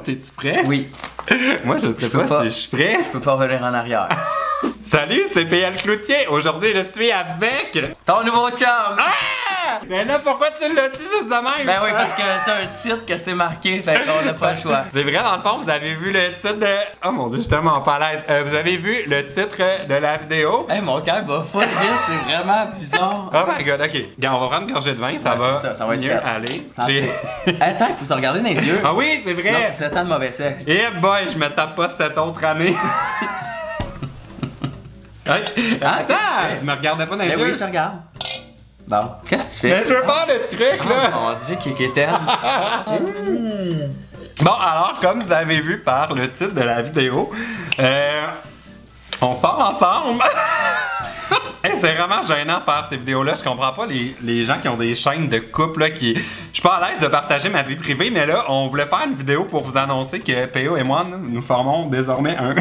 T'es-tu prêt? Oui. Moi, je ne sais pas si je suis prêt. Je peux pas revenir en arrière. Salut, c'est PL Cloutier. Aujourd'hui, je suis avec... Ton nouveau chum! Ah! Mais là, pourquoi tu l'as dit juste de même? Ben oui, parce que t'as un titre que c'est marqué, fait qu'on n'a pas le choix. C'est vrai, dans le fond, vous avez vu le titre de... Oh mon Dieu, je suis tellement pas à l'aise. Vous avez vu le titre de la vidéo? Hey, mon cœur va full vite, c'est vraiment bizarre. Oh my god, ok. Regarde, on va prendre une gorgée de vin, ça va être mieux fait. aller. Attends, il faut se regarder dans les yeux. Ah oui, c'est Sinon, vrai! c'est 7 ans de mauvais sexe. Eh boy, je me tape pas cette autre année. Attends, tu me regardais pas dans les Ben yeux? oui, je te regarde. Bon, qu'est-ce que tu Mais fais? je veux faire le truc, là! Oh mon Dieu, Kikitaine. Bon, alors, comme vous avez vu par le titre de la vidéo, on sort ensemble! Hey, c'est vraiment gênant de faire ces vidéos-là. Je comprends pas les gens qui ont des chaînes de couple là, qui... Je suis pas à l'aise de partager ma vie privée, mais là, on voulait faire une vidéo pour vous annoncer que PO et moi, nous formons désormais un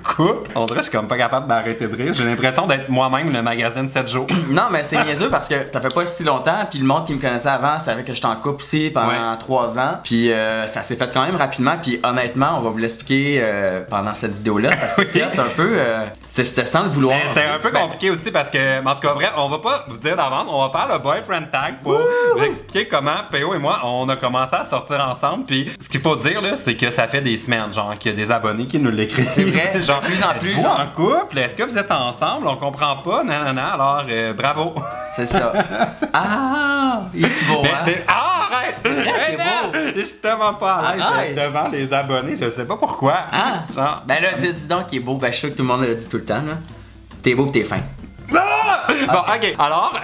couple. On dirait que je suis comme pas capable d'arrêter de rire. J'ai l'impression d'être moi-même le magazine 7 jours. Non, mais c'est niaiseux parce que ça fait pas si longtemps, puis le monde qui me connaissait avant savait que j'étais en couple aussi pendant 3 ans, puis ça s'est fait quand même rapidement, puis honnêtement, on va vous l'expliquer pendant cette vidéo-là. Ça s'est fait un peu... C'était sans le vouloir. C'était un peu compliqué aussi parce que, en tout cas, bref, on va pas vous dire d'avance, on va faire le boyfriend tag pour vous expliquer comment PO et moi, on a commencé à sortir ensemble. Puis ce qu'il faut dire, là, c'est que ça fait des semaines, genre, qu'il y a des abonnés qui nous l'écrivent. C'est vrai, genre, de plus en plus. Vous en couple? Est-ce que vous êtes ensemble? On comprend pas, non, alors, bravo. C'est ça. Ah! Il est beau, hein? Arrête! C'est beau! Je suis tellement pas à l'aise devant les abonnés, je sais pas pourquoi. Ah! Genre... Ben là, dis donc qu'il est beau, ben je suis sûr que tout le monde le dit tout le temps, là. T'es beau pis t'es fin. Ah! Bon, ok. Alors,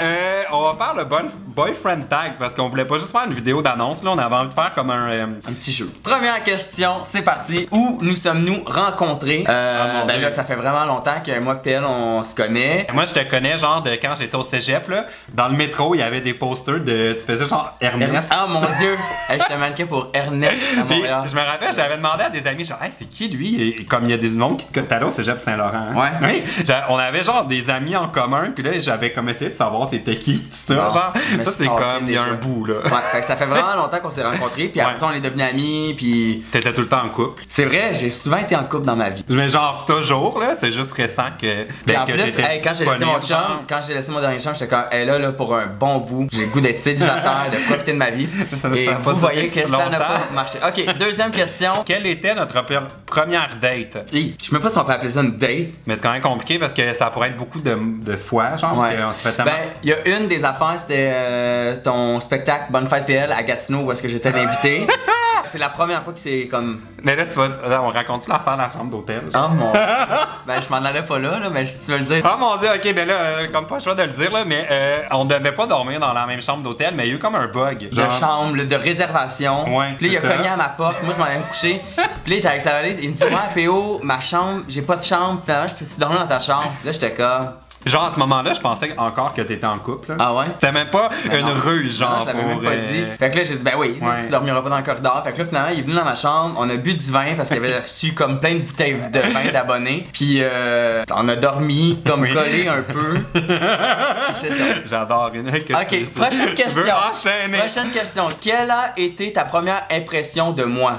on va faire le boyfriend tag parce qu'on voulait pas juste faire une vidéo d'annonce. Là, on avait envie de faire comme un petit jeu. Première question, c'est parti. Où nous sommes-nous rencontrés? Ben là, ça fait vraiment longtemps que moi et PL, on se connaît. Moi, je te connais, genre, de quand j'étais au cégep, là. Dans le métro, il y avait des posters de. Tu faisais genre Ernest. Ah mon Dieu! Hey, je te manquais pour Ernest à Montréal. Je me rappelle, j'avais demandé à des amis, genre, hey, c'est qui lui? Et comme il y a des noms qui te connaissent au cégep Saint-Laurent. Hein? Ouais. Oui. On avait genre des amis en commun, puis là, j'avais comme essayé de savoir t'étais qui, tout ça. Bon, genre, ça, c'est comme, il y a un bout, là. Ouais, fait que ça fait vraiment longtemps qu'on s'est rencontrés, puis après ça, on est devenus amis, puis. T'étais tout le temps en couple. C'est vrai, j'ai souvent été en couple dans ma vie. Mais genre, toujours, là, c'est juste récent que. Puis en plus, quand j'ai laissé mon chum, quand j'ai laissé mon dernier chum, j'étais comme, elle est là pour un bon bout. J'ai le goût d'être célibataire, de profiter de ma vie. Et vous voyez que ça n'a pas marché. Ok, deuxième question. Quelle était notre première date? Je sais même pas si on peut appeler ça une date. Mais c'est quand même compliqué parce que ça pourrait être beaucoup de fois, genre, parce qu'on se fait tellement... Ben, il y a une des affaires, c'était ton spectacle Bonne Fête PL à Gatineau où est-ce que j'étais invité. C'est la première fois que c'est comme... Mais là, tu vas... on raconte-tu l'affaire de la chambre d'hôtel? Oh mon... Ben, je m'en allais pas là, mais si tu veux le dire... Oh mon Dieu, ok, ben là, comme pas le choix de le dire, là, mais on devait pas dormir dans la même chambre d'hôtel, mais il y a eu comme un bug. Genre... De chambre, de réservation. Ouais, puis là, il a cogné à ma porte, moi je m'en allais me coucher. Puis là, il était avec sa valise, il me dit, ouais, PO, ma chambre, j'ai pas de chambre, finalement, je peux-tu dormir dans ta chambre? Là, j'étais comme... Genre, à ce moment-là, je pensais encore que t'étais en couple. Là. Ah ouais? C'était même pas une ruse, genre. Non, je l'avais même pas dit. Fait que là, j'ai dit, ben oui, tu dormiras pas dans le corridor. Fait que là, finalement, il est venu dans ma chambre, on a bu du vin parce qu'il avait reçu comme plein de bouteilles de vin d'abonnés. Puis, on a dormi comme collé un peu. C'est ça. J'adore. Ok, prochaine question. Prochaine question. Quelle a été ta première impression de moi?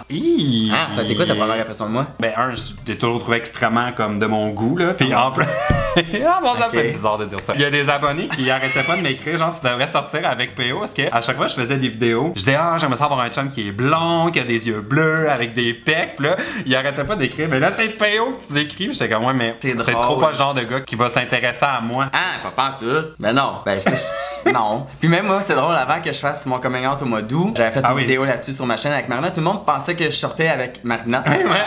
Ah, ça a été quoi ta première impression de moi? Ben, je t'ai toujours trouvé extrêmement comme de mon goût, là. Puis en plus. Ça fait bizarre de dire ça. Il y a des abonnés qui arrêtaient pas de m'écrire, genre, tu devrais sortir avec PO, parce que à chaque fois que je faisais des vidéos, je disais, j'aimerais ça avoir un chum qui est blond, qui a des yeux bleus, avec des pecs, pis là, il arrêtait pas d'écrire, mais là, c'est PO que tu écris, j'étais comme, ouais, mais c'est trop pas le genre de gars qui va s'intéresser à moi. Ah, pas en tout. Ben non, ben non. Puis même moi, c'est drôle, avant que je fasse mon coming out au mois d'août, j'avais fait une vidéo là-dessus sur ma chaîne avec Marina, tout le monde pensait que je sortais avec Marina.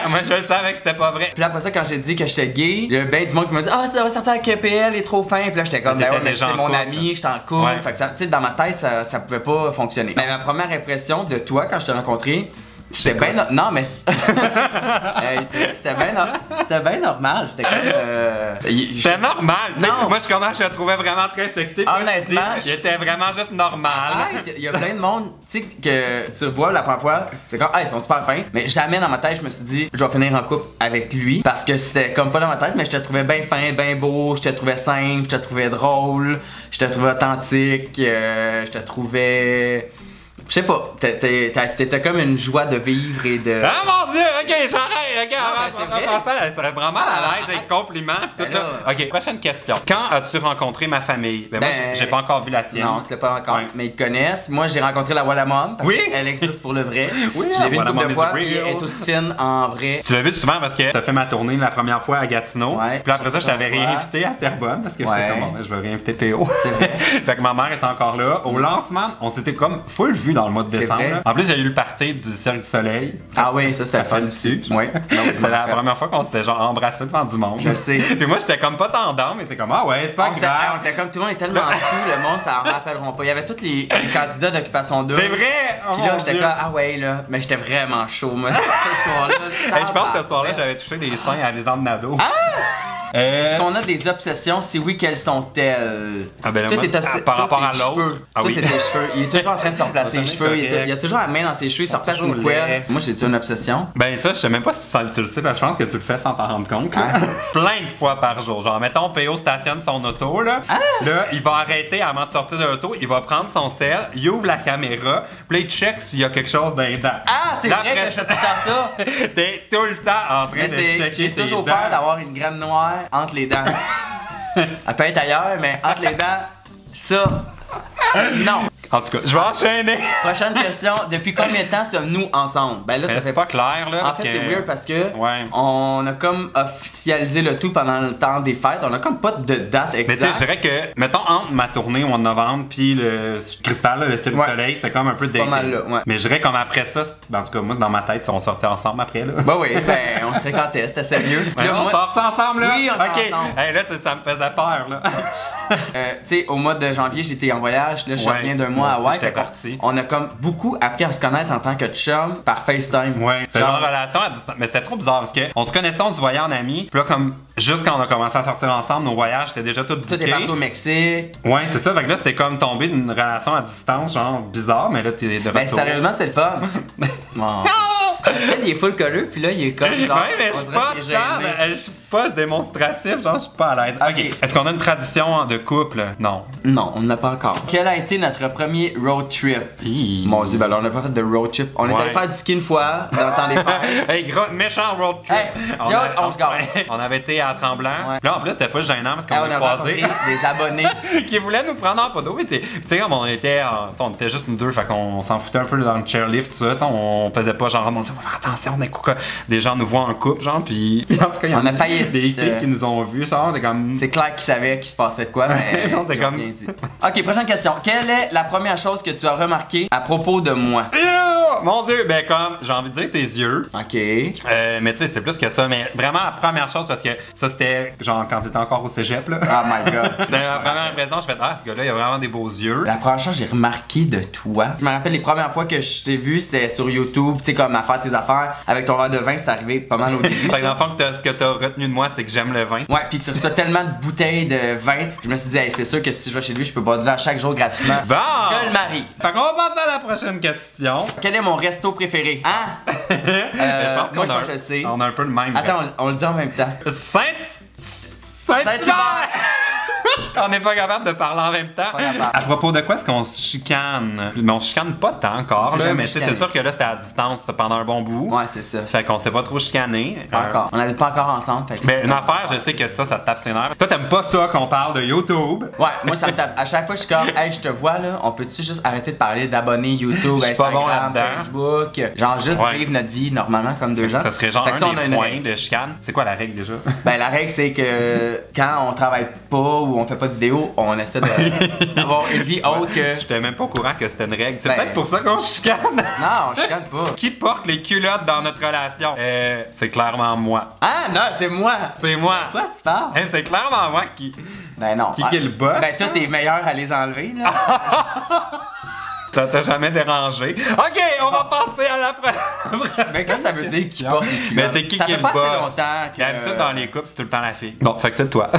Moi, je le savais que c'était pas vrai. Puis après ça, quand j'ai dit que j'étais gay, il y a ben du monde qui m'a dit, tu vas sortir avec PL, il est trop fin. Puis là, j'étais comme, ben ouais, mais c'est mon ami, j'étais en couple. Fait que ça, tu sais, dans ma tête, ça pouvait pas fonctionner. Mais ma première impression de toi quand je t'ai rencontré, c'était bien... Non, mais... c'était bien normal. C'était comme... C'était normal. Non. Moi, je te trouvais vraiment très sexy. Honnêtement... Il était vraiment juste normal. Il y a plein de monde, tu sais, que tu vois la première fois, c'est comme, ils sont super fins. Mais jamais dans ma tête, je me suis dit, je vais finir en couple avec lui. Parce que c'était comme pas dans ma tête, mais je te trouvais bien fin, bien beau, je te trouvais simple, je te trouvais drôle, je te trouvais authentique, je te trouvais... Je sais pas, t'étais comme une joie de vivre et de... Ah mon Dieu, ok, j'arrête, ok, c'est ça serait vraiment à l'aise avec compliments pis tout là. Ok, prochaine question. Quand as-tu rencontré ma famille? Ben moi, j'ai pas encore vu la tienne. Non, c'était pas encore, mais ils te connaissent. Moi, j'ai rencontré la Walamom, parce qu'elle existe pour le vrai. Oui, je l'ai vue une couple de fois, puis elle est aussi fine en vrai. Tu l'as vu souvent parce que t'as fait ma tournée la première fois à Gatineau. Ouais, puis après ça, je t'avais réinvité à Terrebonne parce que j'étais comme, je vais réinviter PO. C'est vrai. Fait que ma mère est encore là. Au lancement, on s'était comme full vu dans le mois de décembre. En plus, il y a eu le party du Cirque du Soleil. Ah oui, ça c'était fun dessus. Oui. C'est la première fois qu'on s'était genre embrassé devant du monde. Je sais. Puis moi, j'étais comme pas tendance, mais t'es comme, ah ouais, c'est pas grave. On était comme tout le monde est tellement fou, le monde, ça en rappelleront pas. Il y avait tous les candidats d'Occupation 2. C'est vrai! Puis là, j'étais comme, ah ouais, là. Mais j'étais vraiment chaud, moi, ce soir-là. Je pense que ce soir-là, j'avais touché des seins à Alexandre Nadeau. Est-ce qu'on a des obsessions? Si oui, quelles sont-elles? Ah ben toi, par rapport à l'autre. Toi, c'est tes cheveux. Il est toujours en train de se replacer les cheveux. Il a toujours la main dans ses cheveux, il se replace une couette. Moi, j'ai-tu une obsession? Ben ça, je sais même pas si tu le sais, parce que je pense que tu le fais sans t'en rendre compte. Plein de fois par jour. Genre, mettons, PO stationne son auto, là. Là, il va arrêter avant de sortir de l'auto, il va prendre son sel, il ouvre la caméra, puis là, il check s'il y a quelque chose dans les dents. Ah, c'est vrai que je fais tout le temps ça. T'es tout le temps en train de checker tes dents. J'ai toujours peur d'avoir une graine noire entre les dents. Elle peut être ailleurs, mais entre les dents, ça, non. En tout cas, je vais enchaîner. Prochaine question. Depuis combien de temps sommes-nous ensemble? Ben là, ça fait pas clair, là. En fait, c'est weird parce que on a comme officialisé le tout pendant le temps des fêtes. On a comme pas de date exacte. Mais tu sais, je dirais que, mettons, entre ma tournée au mois de novembre puis le Cristal, là, le Cirque du Soleil, c'était comme un peu dating. Pas mal là, Mais je dirais comme après ça, en tout cas, moi, dans ma tête, on sortait ensemble après, là. Bah oui, ben, on se fréquentait, c'était sérieux. Puis là, on sortait ensemble, là? Oui, on sortait ensemble. Hey, là, ça me faisait peur, là. Tu sais, au mois de janvier, j'étais en voyage. Là, je reviens d'un mois à Hawaï. On a comme beaucoup appris à se connaître en tant que chum par FaceTime. Ouais, c'est genre relation à distance. Mais c'était trop bizarre parce qu'on se connaissait, on se voyait en amis. Puis là, comme juste quand on a commencé à sortir ensemble, nos voyages étaient déjà tous bookés. Tout est parti au Mexique. Ouais, c'est ça. Fait que là, c'était comme tomber d'une relation à distance, genre bizarre, mais là, t'es de retour. Ben, sérieusement, c'était le fun. Bon. Tu sais, il est full colleux, puis là, il est comme genre. Ouais, mais je suis pas démonstratif, genre, je suis pas à l'aise. Ok. Est-ce qu'on a une tradition de couple? Non. Non, on n'a pas encore. Quel a été notre premier road trip? Mon Dieu, ben là, on n'a pas fait de road trip. On est allé faire du ski une fois dans le temps des fêtes. Hey, gros, méchant road trip. Hey, on se gare. On avait été à Tremblant. Ouais. Là, en plus, c'était pas gênant parce qu'on a croisé des abonnés qui voulaient nous prendre en photo. Tu sais, comme on était juste nous deux, fait qu'on s'en foutait un peu dans le chairlift, tout ça. On faisait pas genre, mon Dieu, on va faire attention, on est quoi. Des gens nous voient en couple, genre, puis en tout cas, il y en a failli des filles qui nous ont vus, genre, c'est comme. C'est clair qu'ils savaient qu'il se passait de quoi, mais. T'es comme. Bien dit. Ok, prochaine question. Quelle est la première chose que tu as remarqué à propos de moi? Mon Dieu, ben comme, j'ai envie de dire tes yeux. Ok. Mais tu sais, c'est plus que ça. Mais vraiment, la première chose, parce que ça, c'était genre quand t'étais encore au cégep, là. Oh my god. C'était la première impression, je fais, ah, ce gars-là, il a vraiment des beaux yeux. La première chose que j'ai remarqué de toi, je me rappelle les premières fois que je t'ai vu, c'était sur YouTube, tu sais, comme à faire tes affaires. Avec ton verre de vin, c'est arrivé pas mal au début. Fait que dans le fond, ce que t'as retenu de moi, c'est que j'aime le vin. Ouais, pis que tu reçois tellement de bouteilles de vin, je me suis dit, hey, c'est sûr que si je vais chez lui, je peux boire du vin chaque jour gratuitement. Bon! Je le marie. Fait qu'on va passer à la prochaine question. Quel est mon resto préféré? Hein? Je pense qu'on on a un peu le même. Attends, on le dit en même temps. Saint-Hubert! On n'est pas capable de parler en même temps. À propos de quoi est-ce qu'on se chicane? Mais on se chicane pas tant encore, là, mais c'est sûr que là c'était à distance pendant un bon bout. Ouais, c'est ça. Fait qu'on s'est pas trop chicané. Pas encore. On n'habite pas encore ensemble. Fait que mais une affaire, je sais que ça te tape ses nerfs. Toi, t'aimes pas ça qu'on parle de YouTube? Ouais, moi ça me tape. À chaque fois, je suis comme, hey, je te vois là, on peut-tu juste arrêter de parler d'abonnés YouTube, Instagram, Facebook, genre juste vivre notre vie normalement comme deux gens. Ça serait genre un des points de chicane. C'est quoi la règle déjà? Ben la règle c'est que quand on travaille pas ou on fait pas de vidéo, on essaie d'avoir une vie autre que. J'étais même pas au courant que c'était une règle. C'est peut-être pour ça qu'on chicane. Non, on chicane pas. Qui porte les culottes dans notre relation? C'est clairement moi. Ah non, c'est moi. C'est moi. Quoi tu parles? C'est clairement moi qui. Ben non. Qui est le boss? Ben toi t'es meilleur à les enlever là. Ça t'a jamais dérangé. Ok, on va passer à la prochaine. Mais qu'est-ce que ça veut dire qui porte les culottes? Mais c'est qui est le boss? Ça fait pas assez longtemps que. D'habitude dans les couples, c'est tout le temps la fille. Bon, fait que c'est toi.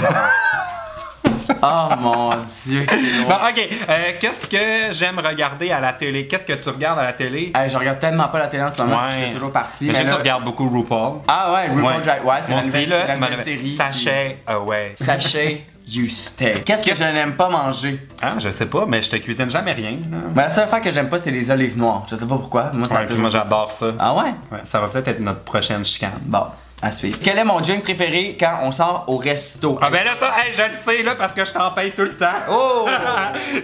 Oh mon Dieu, c'est lourd. Bon, ok. Qu'est-ce que j'aime regarder à la télé? Qu'est-ce que tu regardes à la télé? Je regarde tellement pas la télé en ce moment. J'étais toujours parti. Mais tu regardes beaucoup RuPaul. Ah ouais, RuPaul Drag Race. Ouais, c'est la nouvelle série. Sachet Away. Sachet you stay. Qu'est-ce que je n'aime pas manger? Ah, je sais pas, mais je te cuisine jamais rien. Là. Ben, la seule affaire que j'aime pas, c'est les olives noires. Je sais pas pourquoi. Moi, ça a toujours moi été j'adore ça. Ah ouais? Ouais, ça va peut-être être notre prochaine chicane. Bon. À suivre. Quel est mon drink préféré quand on sort au resto? Ah ben là, toi, hey, je le sais là parce que je t'en paye tout le temps. Oh!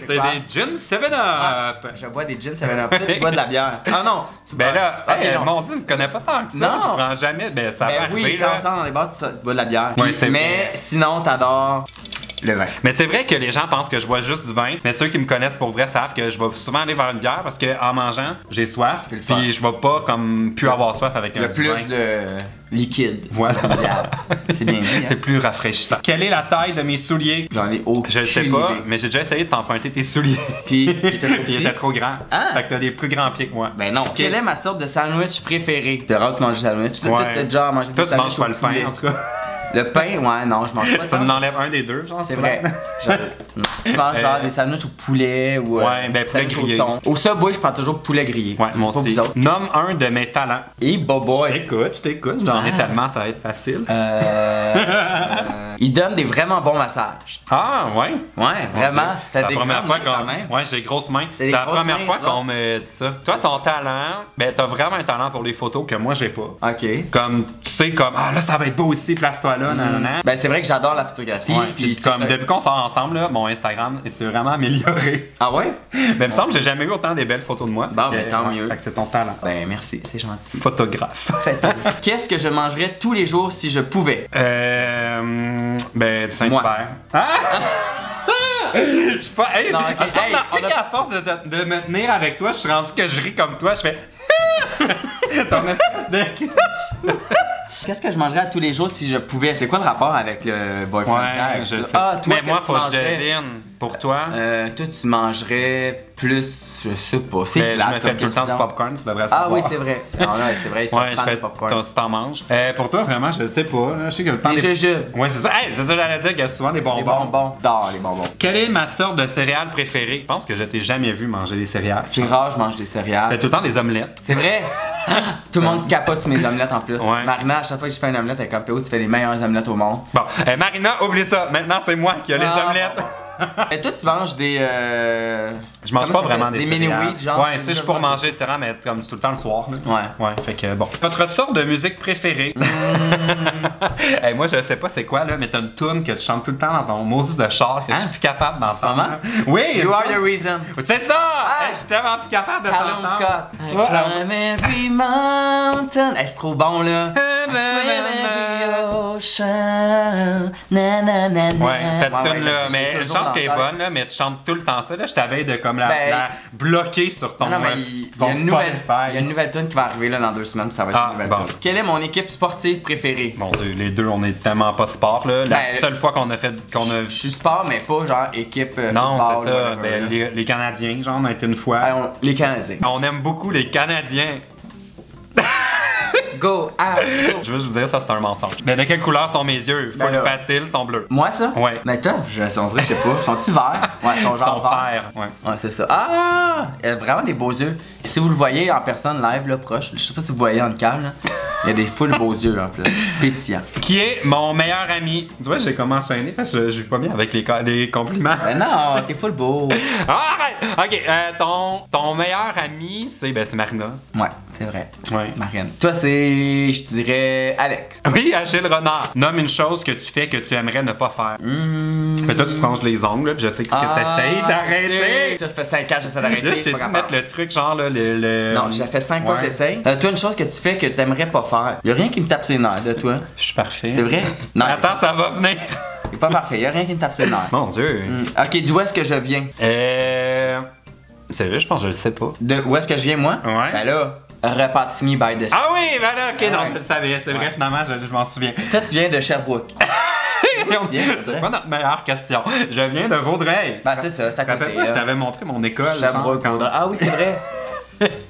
C'est des gin 7-Up. Ah, je bois des gins 7-Up. Toi, tu bois de la bière. Ah non! Ben là, okay, hey, non. mon Dieu, me connais pas tant que ça. Non. Je prends jamais. Ben ça va oui, arriver quand là. on sort dans les bars, tu bois de la bière. Ouais, c'est mais vrai. sinon, t'adores le vin. Mais c'est vrai que les gens pensent que je bois juste du vin, mais ceux qui me connaissent pour vrai savent que je vais souvent aller vers une bière parce que en mangeant, j'ai soif, C'est le fun. puis je vais pas comme plus avoir soif avec un Le du plus vin. de liquide. Voilà. C'est bien dit. Hein? C'est plus rafraîchissant. Quelle est la taille de mes souliers? J'en ai aucune Je le sais pas, idée. mais j'ai déjà essayé de t'emprunter tes souliers. Puis, il était trop Puis petit. il était trop grand. Ah. Fait que t'as des plus grands pieds que moi. Ben non. Quelle est ma sorte de sandwich préférée? C'est rare que tu manges du sandwich. Toi, Ouais. t'as déjà mangé Toi, des tu manges sandwichs pas au le pain, poulet. en tout cas. Le pain, ouais, non, je mange pas Ça tant. nous enlève un des deux, genre. C'est souvent. vrai. Tu manges genre des sandwichs au poulet ou Ouais, ben, poulet sandwich grillé. au thon. Au Subway, je prends toujours poulet grillé. Ouais, C'est moi pas aussi. vous autres. Nomme un de mes talents. Et boboy. Je t'écoute. J'en ai tellement, ça va être facile. Il donne des vraiment bons massages. Ah, ouais. Ouais, vraiment. C'est T'as la des première grandes fois mains qu'on. quand même. Ouais, j'ai des grosses mains. T'as des C'est la grosses première mains, fois là. qu'on me dit ça. Toi, ton talent, ben, t'as vraiment un talent pour les photos que moi, j'ai pas. Ok. Comme, tu sais, comme, ah là, ça va être beau ici, place-toi là, nanana. Ben, c'est vrai que j'adore la photographie. Ouais, puis tu sais, comme, depuis qu'on sort ensemble, là, mon Instagram, il s'est vraiment amélioré. Ah ouais? Ben, il me semble que j'ai jamais eu autant des belles photos de moi. Bon, ben, tant ouais, mieux. Fait que c'est ton talent. Ben, merci, c'est gentil. Photographe. Qu'est-ce que je mangerais tous les jours si je pouvais? Ben, du Moi. Saint-Hubert. Ah! Je suis pas. Hey, Non, ok. ça Hey, remarqué on a- qu'à force de me tenir avec toi, je suis rendu que je ris comme toi, je fais. Ton espèce de. Qu'est-ce que je mangerais tous les jours si je pouvais? C'est quoi le rapport avec le boyfriend Ouais, tag, je ça? sais. Ah, toi, mais moi, qu'est-ce faut que tu je mangerais? devine. Pour toi, Toi, tu mangerais plus, je sais pas. C'est ben, je plate me comme fais tout le temps du question. popcorn, tu devrais Ah savoir. oui, c'est vrai. Non, non, c'est vrai, ils sont Ouais, je fans fais de popcorn. si t'en manges. Pour toi, vraiment, je sais pas. Je sais que le temps Les des. jujubes. Ouais, c'est ça. Hey, c'est ça que j'allais dire, qu'il y a souvent des bonbons. Les bonbons. D'or, les bonbons. Quelle est ma sorte de céréales préférée? Je pense que je t'ai jamais vu manger des céréales. C'est rare, je mange des Je fais céréales. tout le temps des omelettes. C'est vrai? Tout le monde capote sur mes omelettes en plus. Ouais. Marina, à chaque fois que je fais une omelette avec un PO, tu fais les meilleures omelettes au monde. Bon, Marina, oublie ça. Maintenant, c'est moi qui ai les Ah, omelettes. bon. Et toi, tu manges des. Je mange comment pas ça vraiment s'appelle? des Des mini céréales. wheat, genre. Ouais, c'est si je déjà suis pour bon. manger céréales, mais comme tout le temps le soir. Là. Ouais. Ouais, fait que bon. Votre sorte de musique préférée? Hey, moi, je sais pas c'est quoi, là, mais t'as une toune que tu chantes tout le temps dans ton Moses de char que je suis plus capable d'en ce moment? Oui! You une are toune. the reason. C'est ça! Hey, je suis tellement plus capable de Callum t'entendre. Scott. I Ouais, climb every mountain. Hey, c'est trop bon, là. I swim every ocean. Na, na, na, na. Ouais, cette Ouais, tune là je sais, mais j'ai je toujours chante dans qu'elle est la tête. bonne, là, mais tu chantes tout le temps ça. Là, je t'avais de comme Ben, la bloquer sur ton Non, mais ton il y a Spotify. une nouvelle tune qui va arriver là, dans 2 semaines, ça va être Ah, une nouvelle bon. tune. Quelle est mon équipe sportive préférée? Mon Dieu, les deux, on est tellement pas sport là. La Ben, seule fois qu'on a fait Je suis sport, mais pas genre équipe non, football, c'est ça. whatever, Ben, là. les Canadiens, genre, on a été une fois. Hey, les Canadiens. On aime beaucoup les Canadiens. Go, out, go. Je veux juste vous dire, ça c'est un mensonge. Mais de quelle couleur sont mes yeux? Ben Full là. facile, ils sont bleus. Moi, ça? Ouais. Mais toi, on dirait, je sais pas. Sont-ils verts? Ouais, ils sont Ils sont genre verts. verts. Ouais. Ouais, c'est ça. Ah! Il a vraiment des beaux yeux. Si vous le voyez en personne live, là, proche, je sais pas si vous voyez en cam, là. Il y a des full beaux yeux en plus. Pétillants. Qui est mon meilleur ami? Tu vois, j'ai comment enchaîner parce que je vais pas bien avec les compliments. Ben non, t'es full beau. Ah, arrête! Ok, ton meilleur ami, c'est Marina. Ouais, c'est vrai. Ouais. Marianne. Toi, c'est, je te dirais, Alex. Oui, Achille Renard. Nomme une chose que tu fais que tu aimerais ne pas faire. Mais toi, tu te tranches les ongles, là, puis je sais que t'essayes d'arrêter. Ça fait 5 ans que j'essaie d'arrêter. Là, je t'ai pas dit de capable. mettre le truc, genre, là, le. Non, j'ai fait 5 fois que Ouais. j'essaye. Toi, une chose que tu fais que t'aimerais pas faire. Y'a rien qui me tape ses nerfs de toi. Je suis parfait. C'est vrai? Non. Attends, ça va venir. C'est pas parfait. Y'a rien qui me tape ses nerfs. Mon Dieu. Ok, d'où est-ce que je viens? Sérieux, je pense que je le sais pas. De où est-ce que je viens, moi? Ouais. Ben là, Repentigny by the Sea. Ah oui, ben là, ok, Ah non, ouais. je le savais. C'est vrai, Ouais. finalement, je m'en souviens. Toi, tu viens de Sherbrooke. viens, C'est pas notre meilleure question. Je viens de Vaudreuil. Ben, c'est ça, c'est à côté. Rappelle-toi, je là. t'avais montré mon école. Sherbrooke, genre, Vaudreuil. Ah oui, c'est vrai.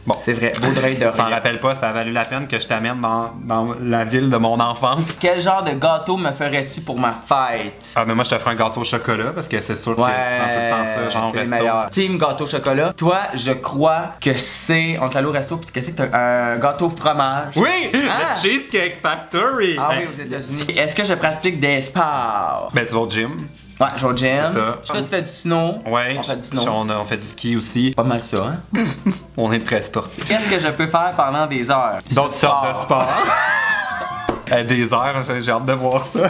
Bon. C'est vrai, Vaudreuil de Je m'en rappelle pas, ça a valu la peine que je t'amène dans la ville de mon enfance. Quel genre de gâteau me ferais-tu pour ma fête? Ah, mais moi, je te ferai un gâteau au chocolat parce que c'est sûr que tu prends tout le temps ça, genre au c'est le resto. meilleur. Team gâteau chocolat. Toi, je crois que c'est. On est allé au resto, puis qu'est-ce que t'as? Un gâteau fromage. Oui! Ah! Le Cheesecake Factory! Ah Ben, oui, aux États-Unis. Est-ce que je pratique des sports? Ben, tu vas au gym. Ouais, je vais au gym. C'est ça. Toi, tu fais du snow. Ouais, On fait du snow. on fait du ski aussi. Pas mal ça, hein? On est très sportifs. Qu'est-ce que je peux faire pendant des heures? D'autres sortes de sport. Des heures, j'ai hâte de voir ça.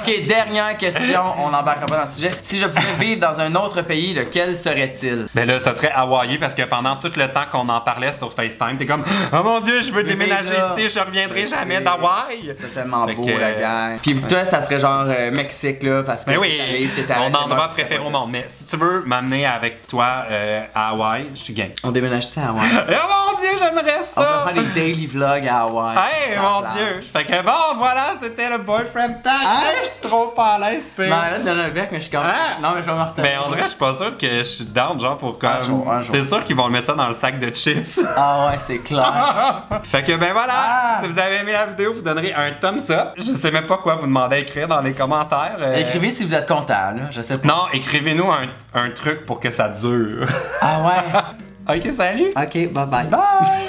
Ok, dernière question, on n'embarquera pas dans le sujet. Si je pouvais vivre dans un autre pays, lequel serait-il? Ben là, ça serait Hawaï parce que pendant tout le temps qu'on en parlait sur FaceTime, t'es comme oh mon dieu, je veux déménager ici, je reviendrai jamais d'Hawaï. C'est tellement beau, la gang. Puis toi, ça serait genre Mexique, là, parce que ben oui, mon endroit préféré au monde. Mais si tu veux m'amener avec toi à Hawaï, je suis game. On déménage ça à Hawaï. Oh mon dieu, j'aimerais ça! On va faire des daily vlogs à Hawaï. Hey, mon dieu! Fait que bon, voilà, c'était le boyfriend tag. Je suis trop pas à l'aise, pis. Non, là, donne un bec, mais je suis comme. Non, mais je vais me retenir. Mais en vrai, je suis pas sûr que je suis down, genre, pour comme. Un jour. C'est sûr qu'ils vont le mettre ça dans le sac de chips. Ah ouais, c'est clair. Fait que ben voilà, si vous avez aimé la vidéo, vous donnerez un thumbs up. Je sais même pas quoi vous demander à écrire dans les commentaires. Écrivez si vous êtes content, là. Je sais pas. Non, écrivez-nous un truc pour que ça dure. Ah ouais. Ok, salut! Ok, bye bye. Bye!